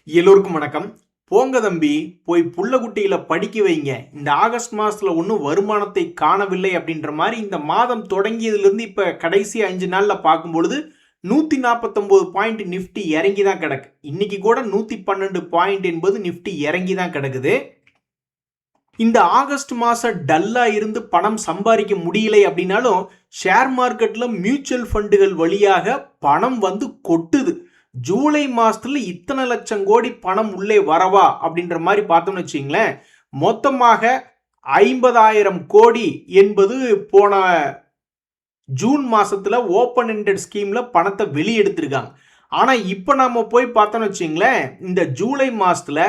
எல்லோருக்கும் வணக்கம். போங்க தம்பி, போய் புள்ள குட்டிகளை படிக்க வைங்க. இந்த ஆகஸ்ட் மாசத்துல ஒன்றும் வருமானத்தை காணவில்லை அப்படின்ற மாதிரி இந்த மாதம் தொடங்கியதுலேருந்து இப்போ கடைசி 5 நாளில் பார்க்கும்பொழுது 149 பாயிண்ட் நிஃப்டி இறங்கி தான் கிடக்கு. இன்னைக்கு கூட 112 பாயிண்ட் என்பது நிஃப்டி இறங்கி தான் கிடக்குது. இந்த ஆகஸ்ட் மாதம் டல்லாக இருந்து பணம் சம்பாதிக்க முடியலை அப்படின்னாலும் ஷேர் மார்க்கெட்டில் மியூச்சுவல் ஃபண்டுகள் வழியாக பணம் வந்து கொட்டுது. ஜூலை மாசத்துல இத்தனை லட்சம் கோடி பணம் உள்ளே வரவா அப்படின்ற மாதிரி பார்த்தோம்னு வச்சிங்களேன். மொத்தமாக 50,000 கோடி என்பது போன ஜூன் மாசத்துல ஓப்பன் எண்டட் ஸ்கீம்ல பணத்தை வெளியெடுத்திருக்காங்க. ஆனா இப்ப நாம போய் பார்த்தோம்னு வச்சிங்களேன், இந்த ஜூலை மாசத்துல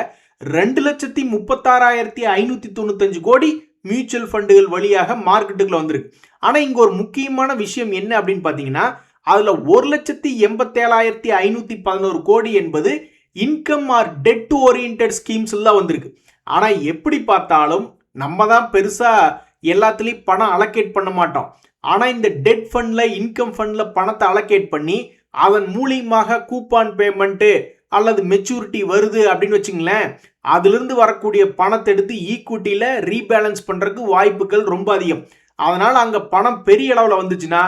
2,36,595 கோடி மியூச்சுவல் ஃபண்டுகள் வழியாக மார்க்கெட்டுக்குள்ள வந்திருக்கு. ஆனா இங்க ஒரு முக்கியமான விஷயம் என்ன அப்படின்னு பாத்தீங்கன்னா, அதுல 1,87,511 கோடி என்பது income or debt oriented schemes எல்லாம் வந்திருக்கு. ஆனா எப்படி பார்த்தாலும் நம்ம தான் பெருசா எல்லாத்துலயும் பணம் அலோகேட் பண்ண மாட்டோம். ஆனா இந்த டெட் ஃபண்ட்ல இன்கம் ஃபண்ட்ல பணத்தை அலோகேட் பண்ணி அதன் மூலியமாக கூப்பான் பேமெண்ட் அல்லது மெச்சூரிட்டி வருது அப்படின்னு வச்சுங்களேன், அதுல இருந்து வரக்கூடிய பணத்தை எடுத்து ஈக்விட்டியில ரீபேலன்ஸ் பண்றதுக்கு வாய்ப்புகள் ரொம்ப அதிகம். அதனால அங்க பணம் பெரிய அளவுல வந்துச்சுன்னா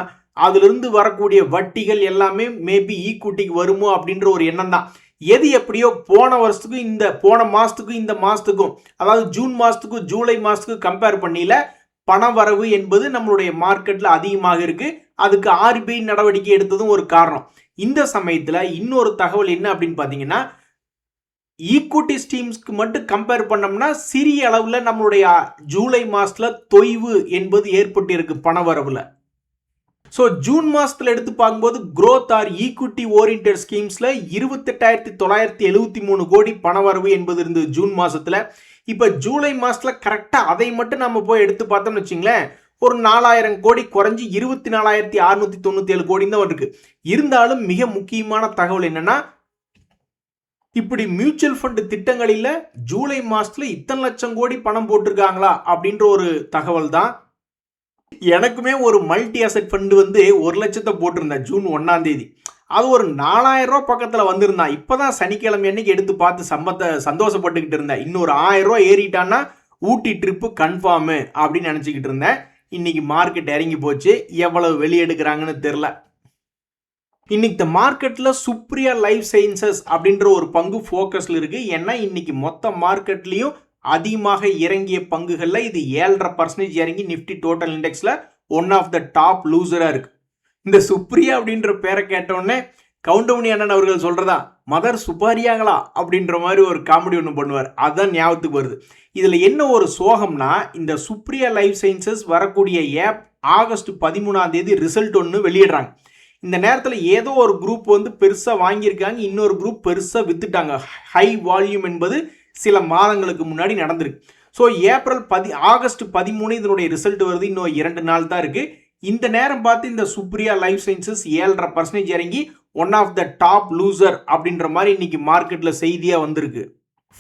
அதுல இருந்து வரக்கூடிய வட்டிகள் எல்லாமே மேபி ஈக்விட்டிக்கு வருமோ அப்படின்ற ஒரு எண்ணம் தான். எது எப்படியோ போன வருஷத்துக்கும் போன மாசத்துக்கும் இந்த மாசத்துக்கும், அதாவது ஜூன் மாசத்துக்கும் ஜூலை மாசத்துக்கும் கம்பேர் பண்ணல பண வரவு என்பது நம்மளுடைய மார்க்கெட்ல அதிகமாக இருக்கு. அதுக்கு ஆர்பிஐ நடவடிக்கை எடுத்ததும் ஒரு காரணம். இந்த சமயத்துல இன்னொரு தகவல் என்ன அப்படின்னு பாத்தீங்கன்னா, ஈக்விட்டி ஸ்கீம்ஸ்க்கு மட்டும் கம்பேர் பண்ணோம்னா சிறிய அளவுல நம்மளுடைய ஜூலை மாசத்துல தொய்வு என்பது ஏற்பட்டு இருக்கு பண வரவுல. ஸோ ஜூன் மாதத்தில் எடுத்து பார்க்கும்போது க்ரோத் ஆர் ஈக்விட்டி ஓரியன்டட் ஸ்கீம்ஸில் 28,973 கோடி பண வரவு என்பது இருந்தது ஜூன் மாதத்தில். இப்போ ஜூலை மாதத்தில் கரெக்டாக அதை மட்டும் நம்ம போய் எடுத்து பார்த்தோம்னு வச்சிங்களேன், ஒரு 4,000 கோடி குறைஞ்சி 24,697 கோடி தான் இருக்கு. இருந்தாலும் மிக முக்கியமான தகவல் என்னன்னா, இப்படி மியூச்சுவல் ஃபண்ட் திட்டங்களில் ஜூலை மாதத்தில் இத்தனை லட்சம் கோடி பணம் போட்டிருக்காங்களா அப்படின்ற ஒரு தகவல் தான். எனக்குமே ஒரு மல்டி அசெட் ஃபண்டு வந்து 1 லட்சத்தை போட்டிருந்தேன் ஜூன் 1ஆம் தேதி. அது ஒரு 4,000 ரூபா பக்கத்தில் வந்திருந்தான். இப்போதான் சனிக்கிழமை அன்னைக்கு எடுத்து பார்த்து சந்தோஷப்பட்டுக்கிட்டு இருந்தேன். இன்னொரு 1,000 ரூபா ஏறிட்டான்னா ஊட்டி ட்ரிப்பு கன்ஃபார்மு அப்படின்னு நினச்சிக்கிட்டு இருந்தேன். இன்னைக்கு மார்க்கெட் இறங்கி போச்சு. எவ்வளவு வெளியெடுக்கிறாங்கன்னு தெரில. இன்னைக்கு இந்த மார்க்கெட்டில் சுப்ரியா லைஃப் சயின்சஸ் அப்படின்ற ஒரு பங்கு ஃபோக்கஸில் இருக்கு. ஏன்னா இன்னைக்கு மொத்த மார்க்கெட்லையும் அதிகமாக இறங்கிய பங்குகளில் இது 7.5% இறங்கி நிஃப்டி டோட்டல் இண்டெக்ஸில் ஒன் ஆஃப் த டாப் லூசராக இருக்கு. இந்த சுப்ரியா அப்படின்ற பேரை கேட்டோடனே கவுண்டமணி அண்ணன் அவர்கள் சொல்றதா, மதர் சுப்பாரியாங்களா அப்படின்ற மாதிரி ஒரு காமெடி ஒன்று பண்ணுவார். அதுதான் ஞாபகத்துக்கு வருது. இதில் என்ன ஒரு சோகம்னா, இந்த சுப்ரியா லைஃப் சயின்சஸ் வரக்கூடிய ஏப் ஆகஸ்ட் 13ஆம் தேதி ரிசல்ட் ஒன்று வெளியிடுறாங்க. இந்த நேரத்தில் ஏதோ ஒரு குரூப் வந்து பெருசாக வாங்கியிருக்காங்க, இன்னொரு குரூப் பெருசாக வித்துட்டாங்க. ஹை வால்யூம் என்பது சில மாதங்களுக்கு முன்னாடி நடந்திருக்கு. ஸோ ஆகஸ்ட் 13 இதனுடைய ரிசல்ட் வருது. இன்னும் 2 நாள் தான் இருக்கு. இந்த நேரம் பார்த்து இந்த சுப்ரியா லைஃப் சயின்சஸ் 7.5% இறங்கி one of the top loser அப்படின்ற மாதிரி இன்னைக்கு மார்க்கெட்ல செய்தியா வந்திருக்கு.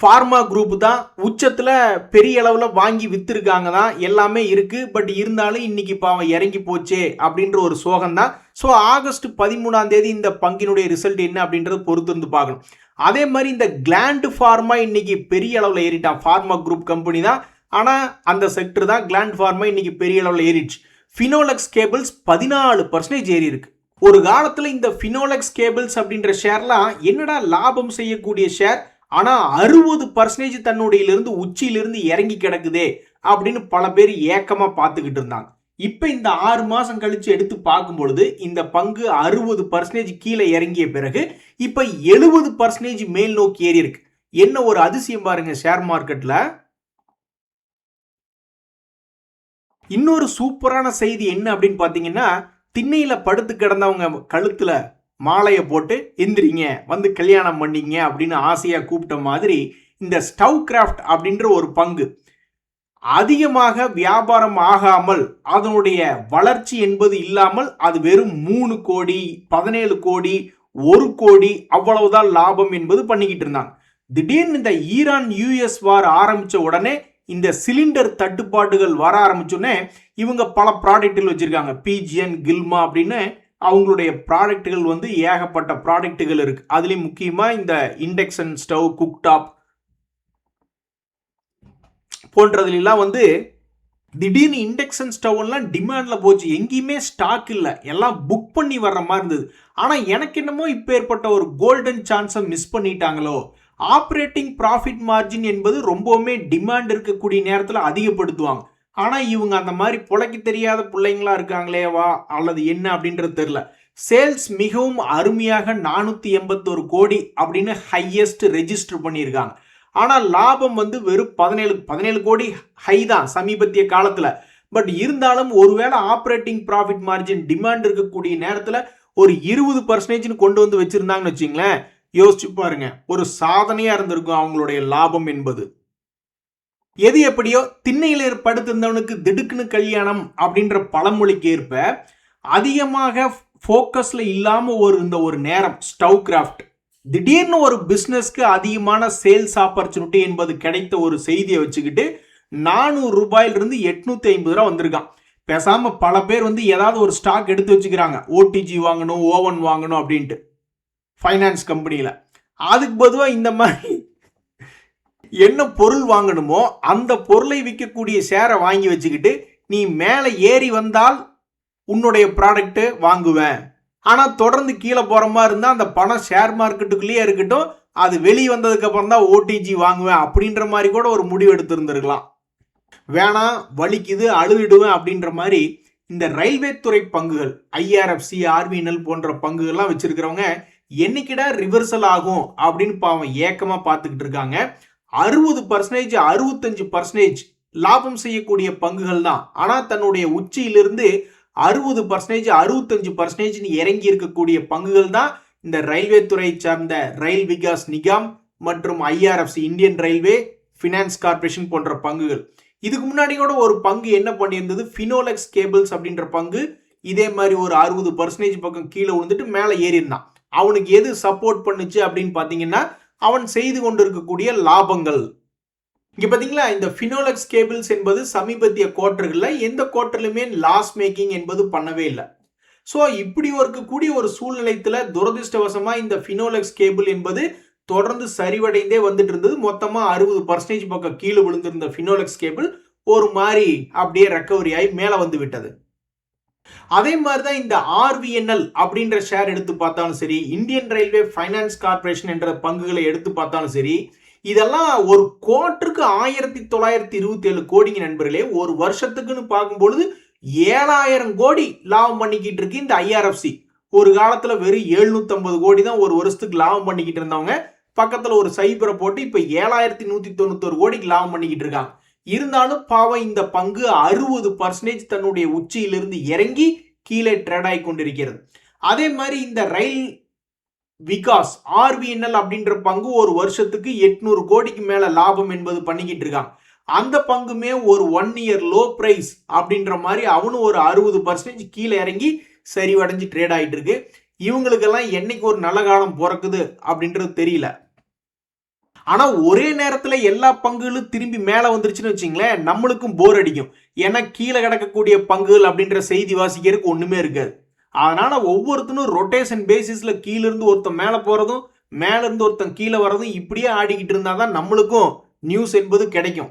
ஃபார்மா குரூப் தான் உச்சத்துல பெரிய அளவுல வாங்கி வித்துருக்காங்க தான், எல்லாமே இருக்கு. பட் இருந்தாலும் இன்னைக்கு பாவம் இறங்கி போச்சே அப்படின்ற ஒரு சோகம் தான். ஸோ ஆகஸ்ட் 13ஆம் தேதி இந்த பங்கினுடைய ரிசல்ட் என்ன அப்படின்றது பொறுத்து இருந்து பார்க்கணும். அதே மாதிரி இந்த கிளாண்ட் ஃபார்மா இன்னைக்கு பெரிய அளவில் ஏறிட்டான். ஃபார்மா குரூப் கம்பெனி தான், ஆனால் அந்த செக்டர் தான். கிளாண்ட் ஃபார்மா இன்னைக்கு பெரிய அளவில் ஏறிடுச்சு. ஃபினோலெக்ஸ் கேபிள்ஸ் 14% ஏறி இருக்கு. ஒரு காலத்தில் இந்த ஃபினோலெக்ஸ் கேபிள்ஸ் அப்படின்ற ஷேர்லாம் என்னடா லாபம் செய்யக்கூடிய ஷேர், ஆனால் 60% தன்னுடையிலிருந்து உச்சியிலிருந்து இறங்கி கிடக்குதே அப்படின்னு பல பேர் ஏக்கமாக பார்த்துக்கிட்டு இருந்தாங்க. இப்போ இந்த 6 மாதம் கழிச்சு எடுத்து பார்க்கும் பொழுது இந்த பங்கு 60% கீழே இறங்கிய பிறகு இப்போ 70% மேல் நோக்கி ஏறி இருக்கு. என்ன ஒரு அதிசயம் பாருங்க ஷேர் மார்க்கெட்ல. இன்னொரு சூப்பரான செய்தி என்ன அப்படின்னு பார்த்தீங்கன்னா, திண்ணையில படுத்து கிடந்தவங்க கழுத்துல மாலையை போட்டு எந்திரிங்க வந்து கல்யாணம் பண்ணிங்க அப்படின்னு ஆசையா கூப்பிட்ட மாதிரி இந்த ஸ்டவ் கிராஃப்ட் அப்படின்ற ஒரு பங்கு அதிகமாக வியாபாரம் ஆகாமல், அதனுடைய வளர்ச்சி என்பது இல்லாமல் அது வெறும் 3 கோடி 17 கோடி 1 கோடி அவ்வளவுதான் லாபம் என்பது பண்ணிக்கிட்டு இருந்தாங்க. திடீர்னு இந்த ஈரான் யூஎஸ் வார் ஆரம்பிச்ச உடனே இந்த சிலிண்டர் தட்டுப்பாடுகள் வர ஆரம்பிச்சோடனே இவங்க பல ப்ராடக்ட்கள் வச்சிருக்காங்க. பிஜிஎன் கில்மா அப்படின்னு அவங்களுடைய ப்ராடக்ட்டுகள் வந்து ஏகப்பட்ட ப்ராடக்ட்டுகள் இருக்கு. அதுலேயும் முக்கியமாக இந்த இண்டக்ஷன் ஸ்டவ், குக்டாப் போன்றதுலாம் வந்து திடீர்னு இண்டக்ஷன் ஸ்டவ் எல்லாம் டிமாண்ட்ல போச்சு. எங்கேயுமே ஸ்டாக் இல்லை, எல்லாம் புக் பண்ணி வர்ற மாதிரி இருந்தது. ஆனால் எனக்கு என்னமோ இப்போ ஏற்பட்ட ஒரு கோல்டன் சான்ஸை மிஸ் பண்ணிட்டாங்களோ. ஆப்ரேட்டிங் ப்ராஃபிட் மார்ஜின் என்பது ரொம்பவுமே டிமாண்ட் இருக்கக்கூடிய நேரத்தில் அதிகப்படுத்துவாங்க. ஆனால் இவங்க அந்த மாதிரி புழைக்க தெரியாத பிள்ளைங்களா இருக்காங்களேவா அல்லது என்ன அப்படின்றது தெரியல. சேல்ஸ் மிகவும் அருமையாக 481 கோடி அப்படின்னு ஹையஸ்ட் ரெஜிஸ்டர் பண்ணியிருக்காங்க. ஆனால் லாபம் வந்து வெறும் 17 கோடி ஹை தான் சமீபத்திய காலத்தில். பட் இருந்தாலும் ஒருவேளை ஆப்ரேட்டிங் ப்ராஃபிட் மார்ஜின் டிமாண்ட் இருக்கக்கூடிய நேரத்தில் ஒரு 20% கொண்டு வந்து வச்சிருந்தாங்கன்னு வச்சுங்களேன், யோசிச்சு பாருங்க, ஒரு சாதனையா இருந்திருக்கும் அவங்களுடைய லாபம் என்பது. எது எப்படியோ திண்ணையில் படுத்திருந்தவனுக்கு திடுக்குன்னு கல்யாணம் அப்படின்ற பழமொழிக்கு ஏற்ப அதிகமாக ஃபோக்கஸ்ல இல்லாம இந்த ஒரு நேரம் ஸ்டவ் கிராஃப்ட் திடீர்னு ஒரு பிசினஸ்க்கு அதிகமான சேல்ஸ் ஆப்பர்ச்சுனிட்டி என்பது கிடைத்த ஒரு செய்தியை வச்சுக்கிட்டு 400 ரூபாயிலிருந்து 850 ரூபா வந்திருக்கான். பேசாம பல பேர் வந்து ஏதாவது ஒரு ஸ்டாக் எடுத்து வச்சுக்கிறாங்க, ஓடிஜி வாங்கணும், ஓவன் வாங்கணும் அப்படின்ட்டு ஃபைனான்ஸ் கம்பெனியில. அதுக்கு பொதுவாக இந்த மாதிரி என்ன பொருள் வாங்கணுமோ அந்த பொருளை விற்கக்கூடிய ஷேரை வாங்கி வச்சுக்கிட்டு நீ மேலே ஏறி வந்தால் உன்னுடைய ப்ராடக்ட்டு வாங்குவேன், ஆனால் தொடர்ந்து கீழே போகிற மாதிரி இருந்தால் அந்த பணம் ஷேர் மார்க்கெட்டுக்குள்ளேயே இருக்கட்டும், அது வெளியே வந்ததுக்கு அப்புறம் தான் ஓடிஜி வாங்குவேன் அப்படின்ற மாதிரி கூட ஒரு முடிவு எடுத்திருந்திருக்கலாம். வேணாம், வலிக்குது, அழுதுடுவேன் அப்படின்ற மாதிரி இந்த ரயில்வே துறை பங்குகள், ஐஆர்எஃப்சி, ஆர்விஎன்எல் போன்ற பங்குகள்லாம் வச்சிருக்கிறவங்க என்னைக்கிட ரிவர்சல் ஆகும் அப்படின்னு பாவம் ஏக்கமாக பார்த்துக்கிட்டு இருக்காங்க. 60%, 65% லாபம் செய்யக்கூடிய பங்குகள் தான். ஆனால் தன்னுடைய உச்சியிலிருந்து 60%, 65% இறங்கி இருக்கக்கூடிய பங்குகள் தான் இந்த ரயில்வே துறை சார்ந்த ரயில் விகாஸ் நிகாம் மற்றும் IRFC, Indian railway finance corporation போன்ற பங்குகள். இதுக்கு முன்னாடி கூட ஒரு பங்கு என்ன பண்ணியிருந்தது, ஃபினோலெக்ஸ் கேபிள்ஸ் அப்படின்ற பங்கு இதே மாதிரி ஒரு 60% பக்கம் கீழே விழுந்துட்டு மேலே ஏறி இருந்தான். அவனுக்கு எது சப்போர்ட் பண்ணுச்சு அப்படின்னு பார்த்தீங்கன்னா அவன் செய்து கொண்டிருக்கக்கூடிய லாபங்கள். இங்க பாத்தீங்களா, இந்த ஃபினோலெக்ஸ் கேபிள்ஸ் என்பது சமீபத்திய குவார்டர்களில் எந்த குவார்டர்லையுமே லாஸ் மேக்கிங் என்பது பண்ணவே இல்லை. ஸோ இப்படி இருக்கக்கூடிய ஒரு சூழ்நிலைத்துல துரதிருஷ்டவசமா இந்த ஃபினோலெக்ஸ் கேபிள் என்பது தொடர்ந்து சரிவடைந்தே வந்துட்டு இருந்தது. மொத்தமாக 60% பக்கம் கீழே விழுந்திருந்த ஃபினோலெக்ஸ் கேபிள் ஒரு மாதிரி அப்படியே ரெக்கவரி ஆகி மேலே வந்து விட்டது. அதே மாதிரி தான் இந்த ஆர்விஎன்எல் அப்படின்ற ஷேர் எடுத்து பார்த்தாலும் சரி, இந்தியன் ரயில்வே ஃபைனான்ஸ் கார்பரேஷன் என்ற பங்குகளை எடுத்து பார்த்தாலும் சரி, இதெல்லாம் ஒரு குவார்ட்டருக்கு 1927 கோடிங்க நண்பர்களே. ஒரு வருஷத்துக்குன்னு பார்க்கும்பொழுது 7000 கோடி லாபம் பண்ணிக்கிட்டு இருக்கு இந்த ஐஆர்எஃப்சி. ஒரு காலத்தில் வெறும் 750 கோடி தான் ஒரு வருஷத்துக்கு லாபம் பண்ணிக்கிட்டு இருந்தவங்க பக்கத்தில் ஒரு சைபரை போட்டு இப்போ 7191 கோடிக்கு லாபம் பண்ணிக்கிட்டு இருக்காங்க. இருந்தாலும் பாவம் இந்த பங்கு 60% தன்னுடைய உச்சியிலிருந்து இறங்கி கீழே ட்ரேட் ஆகி கொண்டிருக்கிறது. அதே மாதிரி இந்த ரயில் விகாஸ் ஆர்விஎன்எல் அப்படின்ற பங்கு ஒரு வருஷத்துக்கு 800 கோடிக்கு மேல லாபம் என்பது பண்ணிக்கிட்டு இருக்காங்க. அந்த பங்குமே ஒரு 1 இயர் லோ பிரைஸ் அப்படின்ற மாதிரி அவனும் ஒரு 60% கீழே இறங்கி சரிவடைஞ்சு ட்ரேட் ஆகிட்டு இருக்கு. இவங்களுக்கெல்லாம் என்னைக்கு ஒரு நல்ல காலம் பிறக்குது அப்படின்றது தெரியல. ஆனா ஒரே நேரத்துல எல்லா பங்குகளும் திரும்பி மேல வந்துருச்சுன்னு வச்சுங்களேன், நம்மளுக்கும் போர் அடிக்கும். ஏன்னா கீழே கிடக்கக்கூடிய பங்குகள் அப்படின்ற செய்தி வாசிக்கிறதுக்கு ஒண்ணுமே இருக்காது. அதனால ஒவ்வொருத்தனும் ரொட்டேஷன் பேசிஸ்ல கீழே இருந்து ஒருத்தன் மேல போறதும் மேல இருந்து ஒருத்தன் கீழே வர்றதும் இப்படியே ஆடிக்கிட்டு இருந்தாதான் நம்மளுக்கும் நியூஸ் என்பது கிடைக்கும்.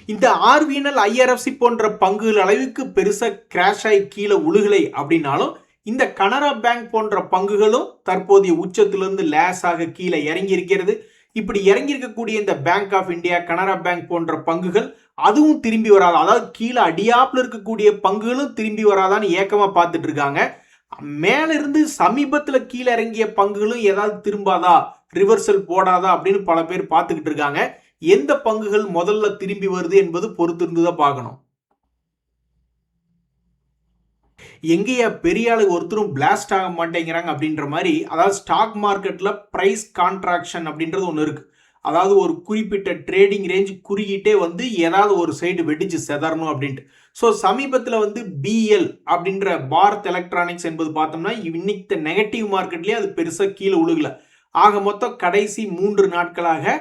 இந்த ஆர்விஎன்எல், ஐஆர்எஃப்சி போன்ற பங்குகள் அளவுக்கு பெருசா கிராஷ் ஆகி கீழே உழுகலை அப்படின்னாலும் இந்த கனரா பேங்க் போன்ற பங்குகளும் தற்போதைய உச்சத்திலிருந்து லேசாக கீழே இறங்கி இருக்கிறது. இப்படி இறங்கி இருக்கக்கூடிய இந்த bank of India, Canara bank போன்ற பங்குகள் அதுவும் திரும்பி வராது. அதாவது கீழே அடியாப்புல இருக்கக்கூடிய பங்குகளும் திரும்பி வராதான்னு ஏக்கமா பார்த்துட்டு இருக்காங்க. மேல இருந்து சமீபத்தில் கீழே இறங்கிய பங்குகளும் ஏதாவது திரும்பாதா, ரிவர்சல் போடாதா அப்படின்னு பல பேர் பார்த்துக்கிட்டு இருக்காங்க. எந்த பங்குகள் முதல்ல திரும்பி வருது என்பது பொறுத்து இருந்துதான் பார்க்கணும். எங்கேயா பெரிய ஆளுக்கு ஒருத்தரும் பிளாஸ்ட் ஆக மாட்டேங்கிறாங்க அப்படின்ற மாதிரி, அதாவது ஸ்டாக் மார்க்கெட்ல பிரைஸ் கான்ட்ராக்ஷன் அப்படின்றது ஒன்று இருக்கு. அதாவது ஒரு குறிப்பிட்ட ட்ரேடிங் ரேஞ்ச் குறுகிட்டே வந்து ஏதாவது ஒரு சைடு வெடிச்சு செதறணும் அப்படின்ட்டு. ஸோ சமீபத்தில் வந்து பிஎல் அப்படின்ற பாரத் எலக்ட்ரானிக்ஸ் என்பது பார்த்தோம்னா இன்னைக்கு நெகட்டிவ் மார்க்கெட்லேயே அது பெருசாக கீழே உழுகல. ஆக மொத்தம் கடைசி 3 நாட்களாக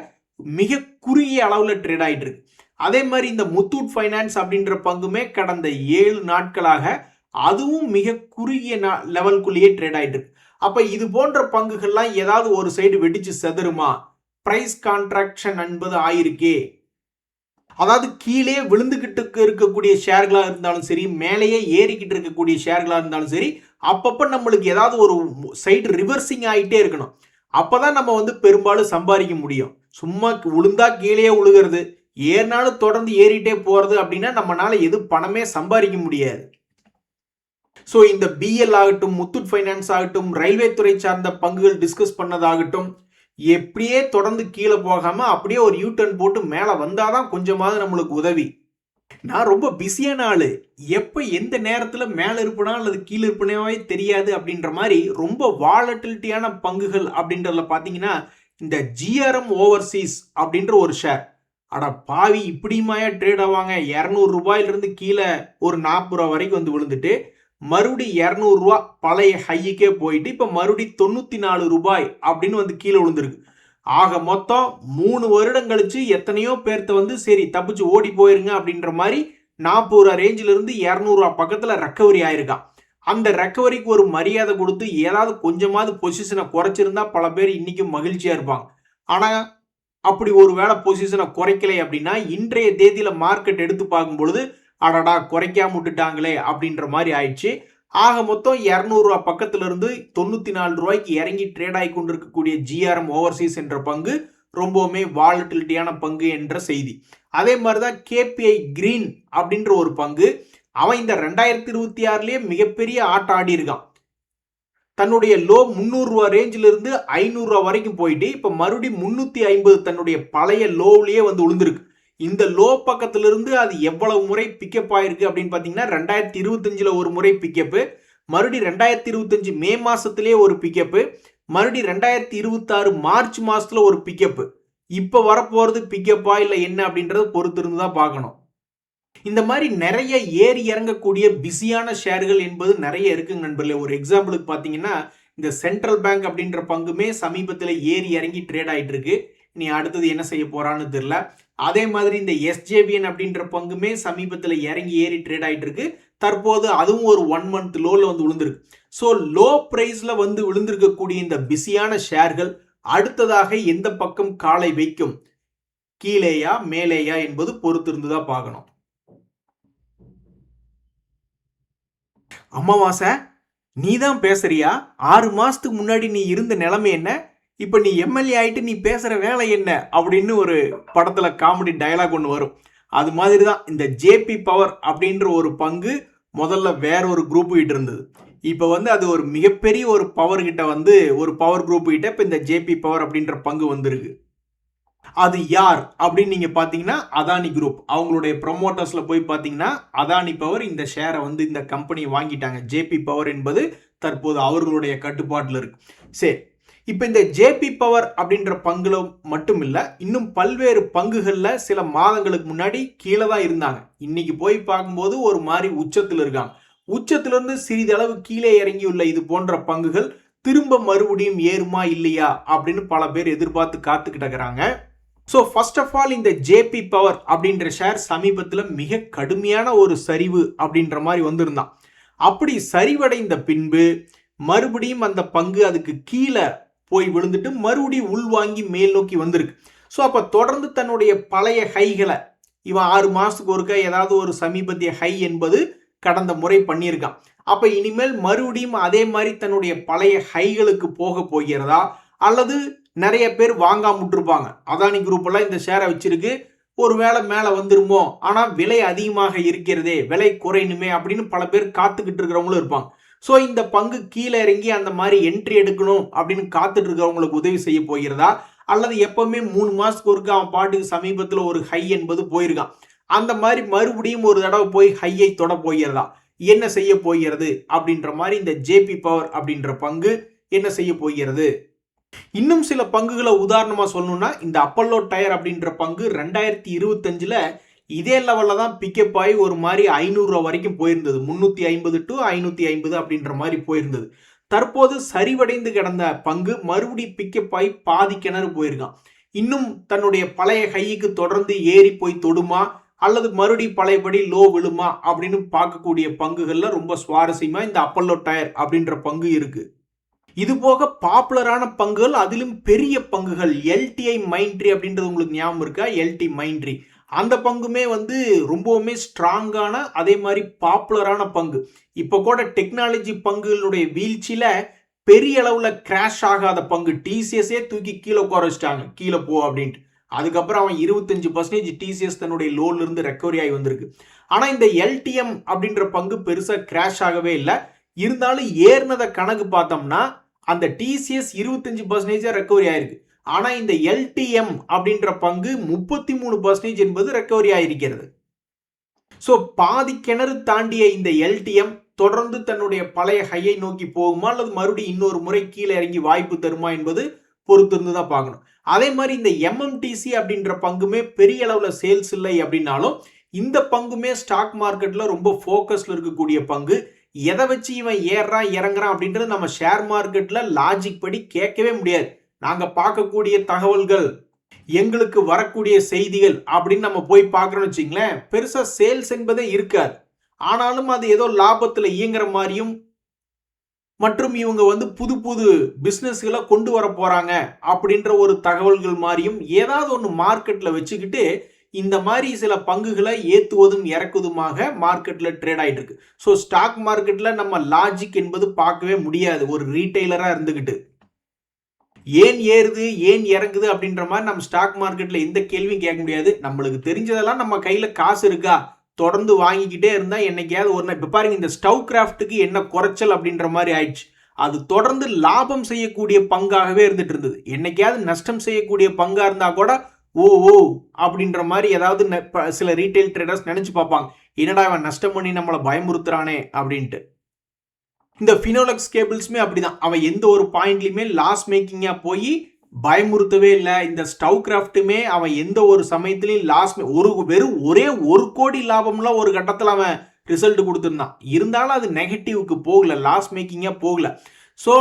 மிக குறுகிய அளவில் ட்ரேட் ஆகிட்டு இருக்கு. அதே மாதிரி இந்த முத்தூட் ஃபைனான்ஸ் அப்படின்ற பங்குமே கடந்த 7 நாட்களாக அதுவும் மிக குறுகிய லெவலுக்குள்ளேயே ட்ரேட் ஆயிட்டு இருக்கு. அப்ப இது போன்ற பங்குகள்லாம் ஏதாவது ஒரு சைடு வெடிச்சு செதறுமா? பிரைஸ் கான்ட்ராக்ஷன் என்பது ஆயிருக்கே. அதாவது கீழே விழுந்துகிட்டு இருக்கக்கூடிய ஷேர்களா இருந்தாலும் சரி, மேலேயே ஏறிக்கிட்டு இருக்கக்கூடிய ஷேர்களா இருந்தாலும் சரி, அப்பப்ப நம்மளுக்கு ஏதாவது ஒரு சைடு ரிவர்சிங் ஆகிட்டே இருக்கணும். அப்பதான் நம்ம வந்து பெரும்பாலும் சம்பாதிக்க முடியும். சும்மா விழுந்தா கீழே விழுகிறது, ஏறினாலும் தொடர்ந்து ஏறிட்டே போறது அப்படின்னா நம்மளால எதுவும் பணமே சம்பாதிக்க முடியாது. ஸோ இந்த பிஎல் ஆகட்டும், முத்தூட் ஃபைனான்ஸ் ஆகட்டும், ரயில்வே துறை சார்ந்த பங்குகள் டிஸ்கஸ் பண்ணதாகட்டும், எப்படியே தொடர்ந்து கீழே போகாம அப்படியே ஒரு யூ டர்ன் போட்டு மேலே வந்தாதான் கொஞ்சமாவது நம்மளுக்கு உதவி. நான் ரொம்ப பிஸியான ஆளு, எப்ப எந்த நேரத்துல மேல இருப்பனா அல்லது கீழே இருப்பனாவே தெரியாது அப்படின்ற மாதிரி ரொம்ப வாலட்டிலிட்டியான பங்குகள் அப்படின்றதுல பாத்தீங்கன்னா இந்த ஜிஆர்எம் ஓவர்சீஸ் அப்படின்ற ஒரு ஷேர். அட பாவி, இப்படியுமாயா ட்ரேட் ஆவாங்க? 200 ரூபாயிலிருந்து கீழே ஒரு 40 ரூபா வரைக்கும் வந்து விழுந்துட்டு மறுபடி 200 ரூபா பழைய ஹைக்கே போயிட்டு இப்ப மறுபடி 94 ரூபாய் அப்படின்னு வந்து கீழே விழுந்திருக்கு. ஆக மொத்தம் 3 வருடம் கழிச்சு எத்தனையோ பேர்த்த வந்து சரி தப்பிச்சு ஓடி போயிருங்க அப்படின்ற மாதிரி 40 ரூபா ரேஞ்சில இருந்து 200 ரூபா பக்கத்துல ரெக்கவரி ஆயிருக்கான். அந்த ரெக்கவரிக்கு ஒரு மரியாதை கொடுத்து ஏதாவது கொஞ்சமாவது பொசிஷனை குறைச்சிருந்தா பல பேர் இன்னைக்கும் மகிழ்ச்சியா இருப்பாங்க. ஆனா அப்படி ஒரு வேளை பொசிஷனை குறைக்கலை அப்படின்னா இன்றைய தேதியில மார்க்கெட் எடுத்து பார்க்கும் பொழுது அடடா குறைக்காம விட்டுட்டாங்களே அப்படின்ற மாதிரி ஆயிடுச்சு. ஆக மொத்தம் 200 ரூபா பக்கத்துல இருந்து 94 ரூபாய்க்கு இறங்கி ட்ரேட் ஆகி கொண்டிருக்கக்கூடிய ஜிஆர்எம் ஓவர்சீஸ் என்ற பங்கு ரொம்பவுமே வாலட்டிலிட்டியான பங்கு என்ற செய்தி. அதே மாதிரிதான் கேபிஐ கிரீன் அப்படின்ற ஒரு பங்கு, அவன் இந்த 2026லயே மிகப்பெரிய ஆட்டம் ஆடி இருக்கான். தன்னுடைய லோ 300 ரூபா ரேஞ்சில இருந்து 500 ரூபா வரைக்கும் போயிட்டு இப்ப மறுபடியும் 350 தன்னுடைய பழைய லோவிலேயே வந்து விழுந்திருக்கு. இந்த லோ பக்கத்துல இருந்து அது எவ்வளவு முறை பிக்கப் ஆயிருக்கு அப்படின்னு பாத்தீங்கன்னா 2025ல ஒரு முறை பிக்கப்பு, மறுபடியும் 2025 மே மாசத்திலேயே ஒரு பிக்கப்பு, மறுபடியும் 2026 மார்ச் மாசத்துல ஒரு பிக்கப்பு. இப்ப வரப்போறது பிக்கப்பா இல்ல என்ன அப்படின்றத பொறுத்து இருந்து தான் பார்க்கணும். இந்த மாதிரி நிறைய ஏறி இறங்கக்கூடிய பிஸியான ஷேர்கள் என்பது நிறைய இருக்குங்க நண்பர்களே. ஒரு எக்ஸாம்பிளுக்கு பாத்தீங்கன்னா இந்த சென்ட்ரல் பேங்க் அப்படின்ற பங்குமே சமீபத்தில் ஏறி இறங்கி ட்ரேட் ஆயிட்டு இருக்கு. நீ அடுத்தது என்ன செய்ய போறான்னு தெரியல. அதே மாதிரி இந்த எஸ்ஜேபிஎன் அப்படின்ற பங்குமே சமீபத்தில் இறங்கி ஏறி ட்ரேட் ஆயிட்டு இருக்கு. தற்போது அதுவும் ஒரு 1 மந்த் லோல வந்து விழுந்திருக்கு. ஸோ லோ பிரைஸ்ல வந்து விழுந்திருக்கக்கூடிய இந்த பிஸியான ஷேர்கள் அடுத்ததாக எந்த பக்கம் காலை வைக்கும், கீழேயா மேலேயா என்பது பொறுத்து இருந்துதான் பார்க்கணும். அமாவாசை, நீ தான் பேசுறியா? 6 மாசத்துக்கு முன்னாடி நீ இருந்த நிலைமை என்ன, இப்ப நீ எம்எல்ஏ ஆயிட்டு நீ பேசுற வேலை என்ன அப்படின்னு ஒரு படத்துல காமெடி டயலாக் ஒன்று வரும். அது மாதிரி தான் இந்த ஜேபி பவர் அப்படின்ற ஒரு பங்கு முதல்ல வேற ஒரு குரூப் கிட்ட இருந்தது. இப்ப வந்து அது ஒரு மிகப்பெரிய ஒரு பவர் கிட்ட வந்து ஒரு பவர் குரூப் கிட்ட இப்ப இந்த ஜேபி பவர் அப்படின்ற பங்கு வந்திருக்கு. அது யார் அப்படின்னு நீங்க பாத்தீங்கன்னா அதானி குரூப். அவங்களுடைய ப்ரொமோட்டர்ஸ்ல போய் பாத்தீங்கன்னா அதானி பவர் இந்த ஷேரை வந்து இந்த கம்பெனி வாங்கிட்டாங்க. ஜேபி பவர் என்பது தற்போது அவர்களுடைய கட்டுப்பாட்டில் இருக்கு. சரி, இப்ப இந்த ஜேபி பவர் அப்படின்ற பங்குல மட்டும் இல்ல, இன்னும் பல்வேறு பங்குகள்ல சில மாதங்களுக்கு முன்னாடி கீழே தான் இருந்தாங்க. இன்னைக்கு போய் பார்க்கும்போது ஒரு மாதிரி உச்சத்தில் இருக்காங்க. உச்சத்திலிருந்து சிறிதளவு கீழே இறங்கியுள்ள இது போன்ற பங்குகள் திரும்ப மறுபடியும் ஏறுமா இல்லையா அப்படின்னு பல பேர் எதிர்பார்த்து காத்துக்கிட்டு இருக்கிறாங்க. ஸோ ஃபர்ஸ்ட் ஆஃப் ஆல் இந்த ஜேபி பவர் அப்படின்ற ஷேர் சமீபத்தில் மிக கடுமையான ஒரு சரிவு அப்படின்ற மாதிரி வந்திருந்தான். அப்படி சரிவடைந்த பின்பு மறுபடியும் அந்த பங்கு அதுக்கு கீழே போய் விழுந்துட்டு மறுபடியும் உள்வாங்கி மேல் நோக்கி வந்திருக்கு. ஸோ அப்போ தொடர்ந்து தன்னுடைய பழைய ஹைகளை இவன் 6 மாசத்துக்கு ஒருக்க ஏதாவது ஒரு சமீபத்திய ஹை என்பது கடந்த முறை பண்ணியிருக்கான். அப்ப இனிமேல் மறுபடியும் அதே மாதிரி தன்னுடைய பழைய ஹைகளுக்கு போக போகிறதா, அல்லது நிறைய பேர் வாங்காம விட்டுருப்பாங்க. அதானி குரூப் எல்லாம் இந்த ஷேரை வச்சிருக்கு, ஒருவேளை மேல வந்துருமோ, ஆனா விலை அதிகமாக இருக்கிறதே, விலை குறையணுமே அப்படின்னு பல பேர் காத்துக்கிட்டு இருக்கிறவங்களும் இருப்பாங்க. ஸோ இந்த பங்கு கீழே இறங்கி அந்த மாதிரி என்ட்ரி எடுக்கணும் அப்படின்னு காத்துட்டு இருக்கிறவங்களுக்கு உதவி செய்ய போகிறதா, அல்லது எப்பவுமே 3 மாசத்துக்கு ஒருக்க அவன் பாட்டுக்கு சமீபத்தில் ஒரு ஹை என்பது போயிருக்கான், அந்த மாதிரி மறுபடியும் ஒரு தடவை போய் ஹையை தொட போகிறதா, என்ன செய்ய போகிறது அப்படின்ற மாதிரி இந்த ஜேபி பவர் அப்படின்ற பங்கு என்ன செய்ய போகிறது. இன்னும் சில பங்குகளை உதாரணமா சொல்லணும்னா இந்த அப்பல்லோ டயர் அப்படின்ற பங்கு 2025ல இதே லெவல்ல தான் பிக்கப் ஆகி ஒரு மாதிரி 500 ரூபா வரைக்கும் போயிருந்தது. 350 to 550 அப்படின்ற மாதிரி போயிருந்தது. தற்போது சரிவடைந்து கிடந்த பங்கு மறுபடி பிக்கப் ஆகி பாதி கிணறு போயிருக்கான். இன்னும் தன்னுடைய பழைய ஹைக்கு தொடர்ந்து ஏறி போய் தொடுமா அல்லது மறுபடி பழையபடி லோ விழுமா அப்படின்னு பார்க்கக்கூடிய பங்குகள்ல ரொம்ப சுவாரஸ்யமா இந்த அப்பல்லோ டயர் அப்படின்ற பங்கு இருக்கு. இது போக பாப்புலரான பங்குகள், அதிலும் பெரிய பங்குகள் எல்டிஐ மைண்ட்ரி அப்படின்றது உங்களுக்கு ஞாபகம் இருக்கா? எல்டி மைண்ட்ரி அந்த பங்குமே வந்து ரொம்பவுமே ஸ்ட்ராங்கான அதே மாதிரி பாப்புலரான பங்கு. இப்போ கூட டெக்னாலஜி பங்குகளுடைய வீழ்ச்சியில பெரிய அளவுல கிராஷ் ஆகாத பங்கு. டிசிஎஸ்ஏ தூக்கி கீழே குறைச்சிட்டாங்க, கீழே போ அப்படின்ட்டு. அதுக்கப்புறம் அவன் 25% டிசிஎஸ் தன்னுடைய லோன்ல இருந்து ரெக்கவரி ஆகி வந்திருக்கு. ஆனா இந்த எல்டிஎம் அப்படின்ற பங்கு பெருசா கிராஷ் ஆகவே இல்லை. இருந்தாலும் ஏறினதை கணக்கு பார்த்தோம்னா அந்த டிசிஎஸ் 25% ரெக்கவரி ஆயிருக்கு. ஆனா இந்த எல்டிஎம் அப்படின்ற பங்கு 33% என்பது ரெக்கவரி ஆயிருக்கிறது. சோ பாதி கிணறு தாண்டிய இந்த எல்டிஎம் தொடர்ந்து தன்னுடைய பழைய ஹையை நோக்கி போகுமா அல்லது மறுபடியும் இன்னொரு முறை கீழே இறங்கி வாய்ப்பு தருமா என்பது பொறுத்திருந்து தான் பார்க்கணும். அதே மாதிரி இந்த எம்எம்டிசி அப்படின்ற பங்குமே பெரிய அளவுல சேல்ஸ் இல்லை அப்படின்னாலும் இந்த பங்குமே ஸ்டாக் மார்க்கெட்ல ரொம்ப போக்கஸ்ல இருக்கக்கூடிய பங்கு. எதை வச்சு இவன் ஏறான் இறங்குறான் அப்படின்றது நம்ம ஷேர் மார்க்கெட்ல லாஜிக் படி கேட்கவே முடியாது. நாங்க பார்க்கக்கூடிய தகவல்கள், எங்களுக்கு வரக்கூடிய செய்திகள் அப்படின்னு நம்ம போய் பார்க்கறோம்னு வச்சுங்களேன், பெருசா சேல்ஸ் என்பதே இருக்காது. ஆனாலும் அது ஏதோ லாபத்துல இயங்குற மாதிரியும் மற்றும் இவங்க வந்து புது புது பிசினஸ்களை கொண்டு வர போறாங்க அப்படின்ற ஒரு தகவல்கள் மாதிரியும் ஏதாவது ஒன்று மார்க்கெட்ல வச்சுக்கிட்டு இந்த மாதிரி சில பங்குகளை ஏத்துவதும் இறக்குவதுமாக மார்க்கெட்ல ட்ரேட் ஆயிட்டு இருக்கு. ஸோ ஸ்டாக் மார்க்கெட்ல நம்ம லாஜிக் என்பது பார்க்கவே முடியாது ஒரு ரீட்டைலரா இருந்துகிட்டு. ஏன் ஏறுது ஏன் இறங்குது அப்படின்ற மாதிரி நம்ம ஸ்டாக் மார்க்கெட்ல எந்த கேள்வியும் கேட்க முடியாது. நம்மளுக்கு தெரிஞ்சதெல்லாம் நம்ம கையில காசு இருக்கா, தொடர்ந்து வாங்கிக்கிட்டே இருந்தா என்னைக்காவது ஒரு நாள். இப்ப பாருங்க இந்த ஸ்டவ் கிராஃப்ட்டுக்கு என்ன குறைச்சல் அப்படின்ற மாதிரி ஆயிடுச்சு. அது தொடர்ந்து லாபம் செய்யக்கூடிய பங்காகவே இருந்துட்டு இருந்தது. என்னைக்காவது நஷ்டம் செய்யக்கூடிய பங்கா இருந்தா கூட ஓ ஓ அப்படின்ற மாதிரி ஏதாவது சில ரீட்டைல் ட்ரேடர்ஸ் நினைச்சு பார்ப்பாங்க, என்னடா அவன் நஷ்டம் பண்ணி நம்மளை பயமுறுத்துறானே அப்படின்ட்டு. இந்த ஃபினோலெக்ஸ் கேபிள்ஸுமே அப்படிதான். அவன் எந்த ஒரு பாயிண்ட்லையுமே லாஸ் மேக்கிங்கா போய் பயமுறுத்தவே இல்லை. இந்த ஸ்டவ் கிராஃப்ட்டுமே அவன் எந்த ஒரு சமயத்திலையும் லாஸ் வெறும் ஒரே 1 கோடி லாபம்லாம் ஒரு கட்டத்தில் அவன் ரிசல்ட் கொடுத்துருந்தான். இருந்தாலும் அது நெகட்டிவ்க்கு போகல, லாஸ் மேக்கிங்கா போகல. ஸோ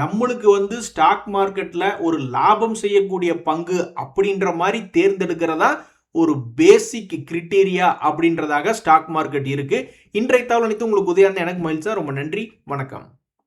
நம்மளுக்கு வந்து ஸ்டாக் மார்க்கெட்ல ஒரு லாபம் செய்யக்கூடிய பங்கு அப்படின்ற மாதிரி தேர்ந்தெடுக்கிறதா ஒரு பேசிக் கிரிட்டீரியா அப்படின்றதாக ஸ்டாக் மார்க்கெட் இருக்கு. இன்றைய தகவல் அனைத்து உங்களுக்கு உதவியாக எனக்கு மகிழ்ச்சி. ரொம்ப நன்றி, வணக்கம்.